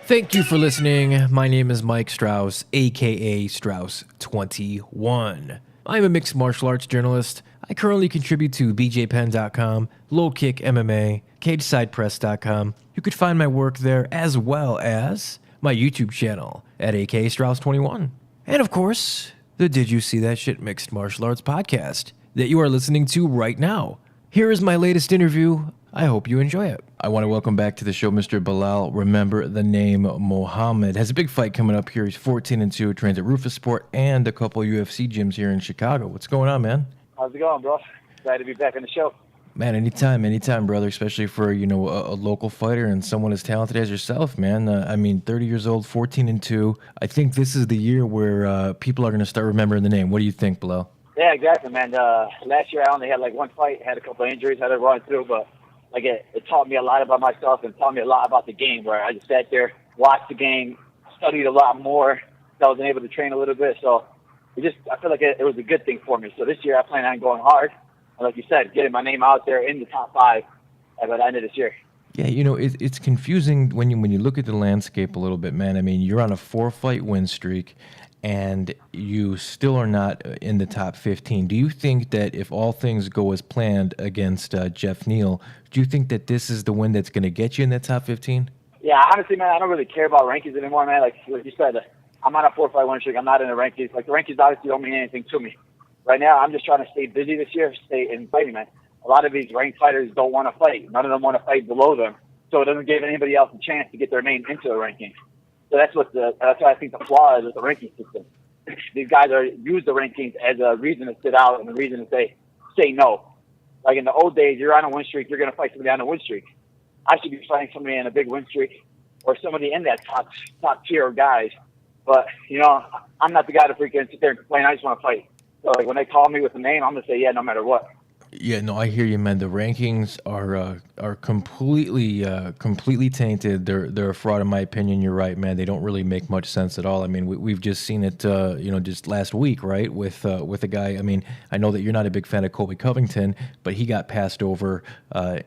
Thank you for listening. My name is Mike Strauss, aka Strauss21. I'm a mixed martial arts journalist. I currently contribute to bjpen.com, Low Kick MMA, CagesidePress.com. You could find my work there as well as my YouTube channel at aka Strauss21. And of course, the Did You See That Shit Mixed Martial Arts podcast that you are listening to right now. Here is my latest interview. I hope you enjoy it. I want to welcome back to the show Mr. Belal, remember the name Muhammad. Has a big fight coming up here. He's 14-2, trains at Roufusport and a couple UFC gyms here in Chicago. What's going on, man? How's it going, bro? Glad to be back on the show. Man, anytime, brother, especially for, a local fighter and someone as talented as yourself, man. 30 years old, 14-2. I think this is the year where people are going to start remembering the name. What do you think, Belal? Yeah, exactly, man. Last year I only had one fight, had a couple of injuries, had to run through, but it taught me a lot about myself and taught me a lot about the game, where I just sat there, watched the game, studied a lot more. I was able to train a little bit, so I feel like it was a good thing for me. So this year I plan on going hard, and like you said, getting my name out there in the top 5 by the end of this year. Yeah, it's confusing when you look at the landscape a little bit, man. I mean, you're on a 4-fight win streak, and you still are not in the top 15. Do you think that if all things go as planned against Geof Neal, do you think that this is the win that's going to get you in that top 15? Yeah, honestly, man, I don't really care about rankings anymore, man. Like you said, I'm on a 4-fight win streak. I'm not in the rankings. The rankings obviously don't mean anything to me. Right now, I'm just trying to stay busy this year, stay in fighting, man. A lot of these ranked fighters don't want to fight. None of them want to fight below them. So it doesn't give anybody else a chance to get their name into the rankings. So that's what I think the flaw is with the ranking system. These guys use the rankings as a reason to sit out and a reason to say no. Like in the old days, you're on a win streak, you're going to fight somebody on a win streak. I should be fighting somebody in a big win streak or somebody in that top tier of guys. But, I'm not the guy to freaking sit there and complain. I just want to fight. So when they call me with a name, I'm going to say, yeah, no matter what. Yeah, no, I hear you, man. The rankings are completely tainted. They're a fraud, in my opinion. You're right, man. They don't really make much sense at all. I mean, we've just seen it, just last week, right? With a guy. I mean, I know that you're not a big fan of Colby Covington, but he got passed over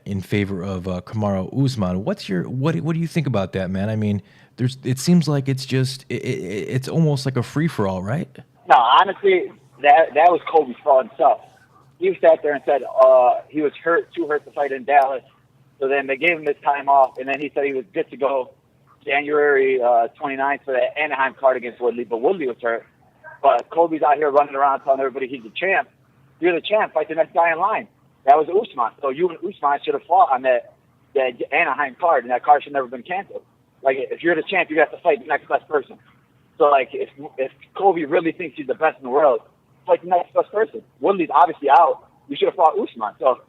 in favor of Kamaru Usman. What do you think about that, man? I mean, it seems like it's almost like a free for all, right? No, honestly, that was Colby's fault himself. He sat there and said he was too hurt to fight in Dallas. So then they gave him this time off, and then he said he was good to go January 29th for the Anaheim card against Woodley, but Woodley was hurt. But Colby's out here running around telling everybody he's the champ. You're the champ. Fight the next guy in line. That was Usman. So you and Usman should have fought on that Anaheim card, and that card should have never been canceled. If you're the champ, you have to fight the next best person. So, if Colby really thinks he's the best in the world, fight the next best person. Woodley's obviously out. You should have fought Usman. So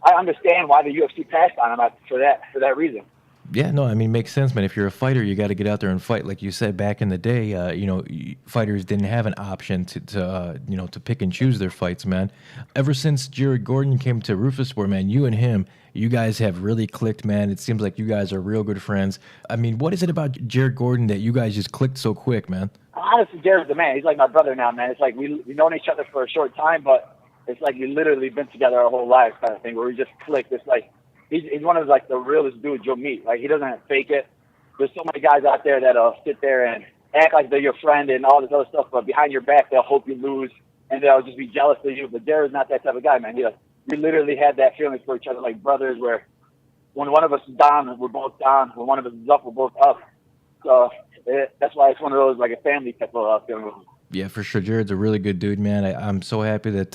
I understand why the UFC passed on him for that reason. Yeah, no, I mean, makes sense, man. If you're a fighter, you got to get out there and fight. Like you said, back in the day, fighters didn't have an option to pick and choose their fights, man. Ever since Jared Gordon came to Roufusport, man, you guys have really clicked, man. It seems like you guys are real good friends. I mean, what is it about Jared Gordon that you guys just clicked so quick, man? Honestly, Jared's the man. He's like my brother now, man. It's like we've known each other for a short time, but it's like we literally been together our whole lives kind of thing, where we just clicked. It's like he's one of the realest dudes you'll meet. He doesn't fake it. There's so many guys out there that'll sit there and act like they're your friend and all this other stuff, but behind your back they'll hope you lose and they'll just be jealous of you. But Jared's not that type of guy, man. We literally had that feeling for each other like brothers, where when one of us is down, we're both down. When one of us is up, we're both up. So that's why it's one of those a family type of feeling. Yeah, for sure. Jared's a really good dude, man. I'm so happy that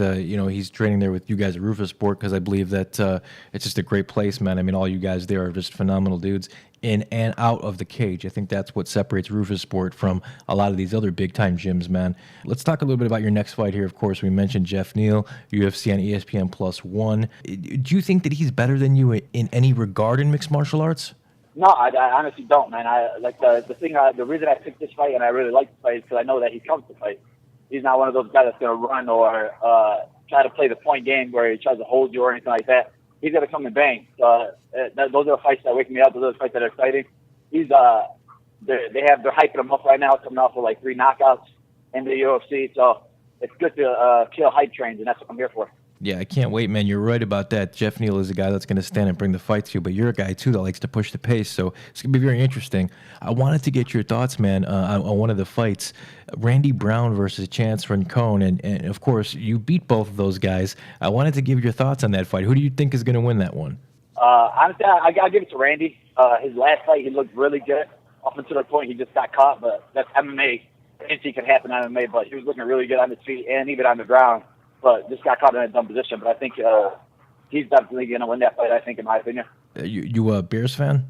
he's training there with you guys at Roufusport, because I believe that it's just a great place, man. I mean, all you guys there are just phenomenal dudes in and out of the cage. I think that's what separates Roufusport from a lot of these other big-time gyms, man. Let's talk a little bit about your next fight here. Of course, we mentioned Geof Neal, UFC on ESPN +1. Do you think that he's better than you in any regard in mixed martial arts? No, I honestly don't, man. The reason I picked this fight and I really like the fight is because I know that he comes to fight. He's not one of those guys that's going to run or try to play the point game where he tries to hold you or anything like that. He's going to come and bang. Those are the fights that wake me up. Those are the fights that are exciting. They're hyping him up right now, coming off of 3 knockouts in the UFC. So it's good to kill hype trains, and that's what I'm here for. Yeah, I can't wait, man. You're right about that. Geof Neal is a guy that's going to stand and bring the fight to you, but you're a guy, too, that likes to push the pace, so it's going to be very interesting. I wanted to get your thoughts, man, on one of the fights, Randy Brown versus Chance Rincon, and of course, you beat both of those guys. I wanted to give your thoughts on that fight. Who do you think is going to win that one? Honestly, I got to give it to Randy. His last fight, he looked really good. Up until the point he just got caught, but that's MMA. Anything can happen on MMA, but he was looking really good on his feet and even on the ground. But just got caught in a dumb position. But I think he's definitely going to win that fight, I think, in my opinion. You a Bears fan?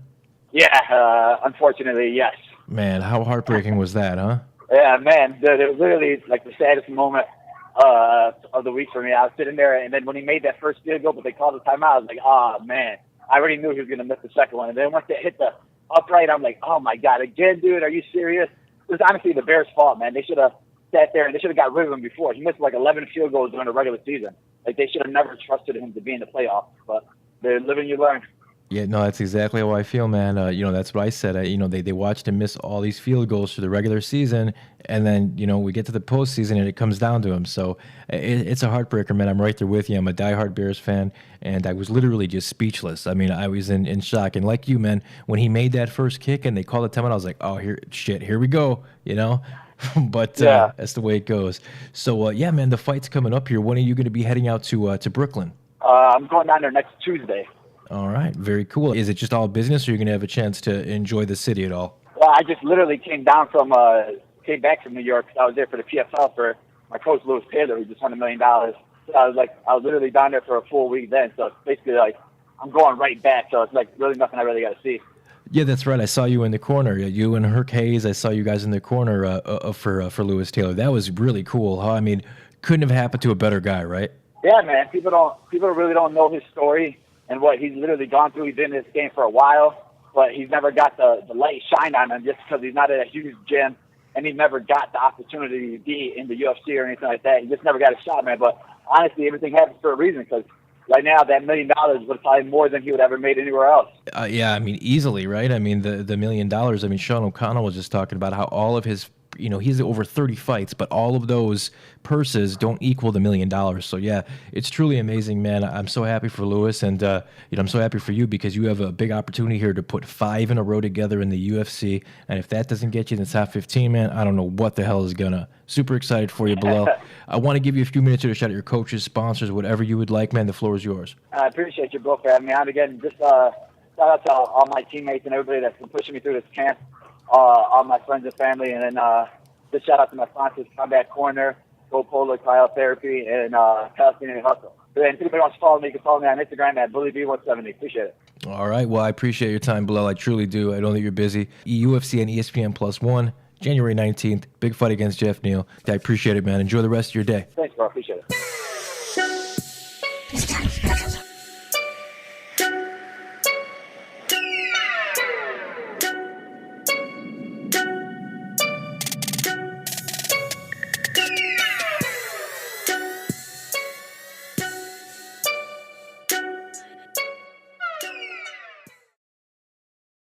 Yeah, unfortunately, yes. Man, how heartbreaking was that, huh? Yeah, man. It was literally like the saddest moment of the week for me. I was sitting there, and then when he made that first field goal, but they called the timeout, I was like, oh, man. I already knew he was going to miss the second one. And then once they hit the upright, I'm like, oh, my God, again, dude, are you serious? It was honestly the Bears' fault, man. They should have sat there, and they should have got rid of him before. He missed like 11 field goals during the regular season. Like, they should have never trusted him to be in the playoffs. But they're living, you learn. Yeah, no, that's exactly how I feel, man. That's what I said. They watched him miss all these field goals for the regular season, and then, we get to the postseason, and it comes down to him. So it's a heartbreaker, man. I'm right there with you. I'm a diehard Bears fan, and I was literally just speechless. I mean, I was in shock. And like you, man, when he made that first kick and they called the timeout, I was like, oh, here we go, But that's the way it goes. So, yeah, man, the fight's coming up here. When are you going to be heading out to Brooklyn? I'm going down there next Tuesday. All right, very cool. Is it just all business, or are you going to have a chance to enjoy the city at all? Well, I just literally came back from New York. I was there for the PFL for my coach, Lewis Taylor, who just won $1 million. So I was literally down there for a full week then. So it's basically like I'm going right back. So it's like really nothing I really got to see. Yeah, that's right. I saw you in the corner. You and Herc Hayes. I saw you guys in the corner for Lewis Taylor. That was really cool. Huh? I mean, couldn't have happened to a better guy, right? Yeah, man. People really don't know his story and what he's literally gone through. He's been in this game for a while, but he's never got the light shine on him just because he's not at a huge gym, and he never got the opportunity to be in the UFC or anything like that. He just never got a shot, man. But honestly, everything happens for a reason, because right now that $1 million was probably more than he would ever made anywhere else. Yeah, I mean, easily, right? I mean, the $1 million. I mean, Sean O'Connell was just talking about how all of his, he's over 30 fights, but all of those purses don't equal the $1 million. So yeah, it's truly amazing, man. I'm so happy for Lewis, and I'm so happy for you, because you have a big opportunity here to put 5 in a row together in the UFC. And if that doesn't get you in the top 15, man, I don't know what the hell is gonna. Super excited for you, Belal. I want to give you a few minutes here to shout out your coaches, sponsors, whatever you would like, man. The floor is yours. I appreciate you both for having me on again. Just shout out to all my teammates and everybody that's been pushing me through this camp, all my friends and family, and then just shout out to my sponsors, Combat Corner, Go Polar, Cryotherapy, and Palestinian Hustle. And if anybody wants to follow me, you can follow me on Instagram at BullyB170. Appreciate it. All right. Well, I appreciate your time, Belal. I truly do. I know that you're busy. UFC and ESPN +1, January 19th. Big fight against Geof Neal. I appreciate it, man. Enjoy the rest of your day. Thanks, bro. Appreciate it.